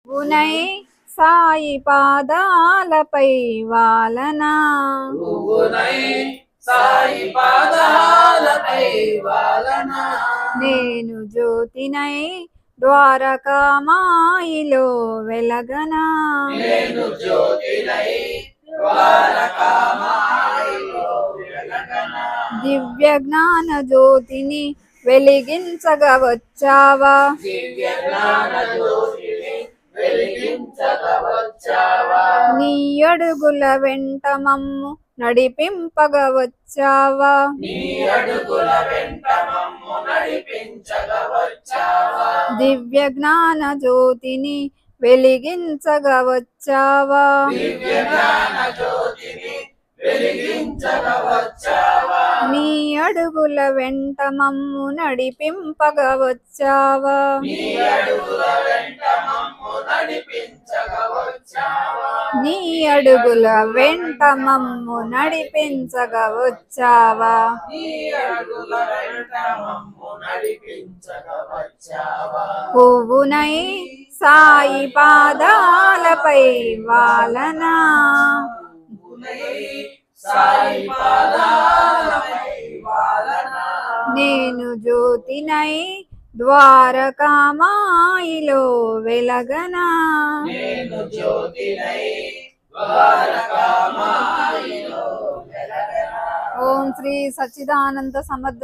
పువ్వునై సాయి పాదాలపై వాలనా, పువ్వునై సాయి పాదాలపై వాలనా, నేను జ్యోతినై ద్వారకామాయిలో వెలగనా, నేను జ్యోతినై ద్వారకామాయిలో వెలగనా, దివ్య జ్ఞాన జ్యోతిని వెలిగించగా వచ్చావా, దివ్య జ్ఞాన జ్యోతిని వెలిగించగా వచ్చావా, నీ అడుగుల వెంట మమ్ము నడిపింపగా వచ్చావా, నీ అడుగుల వెంట మమ్ము నడిపించగా వచ్చావా, దివ్య జ్ఞాన జ్యోతిని వెలిగించగా వచ్చావా, దివ్య జ్ఞాన జ్యోతిని వెలిగించగా వచ్చావా, నీ అడుగుల వెంట మమ్ము నడిపింపగా వచ్చావా, నీ అడుగుల వెంట మమ్ము నడిపించగా వచ్చావా, నీ అడుగుల వెంట మమ్ము నడిపించగా వచ్చావా, నీ అడుగుల వెంట మమ్ము నడిపించగా వచ్చావా, పువ్వునై సాయి పాదాలపై వాలనా, పువ్వునై సాయి పాదాలపై వాలనా, నేను జ్యోతినై ద్వారకామాయిలో వెలగనా, నేను జ్యోతినై ద్వారకామాయిలో వెలగనా. ఓం శ్రీ సచ్చిదానంద సమర్థ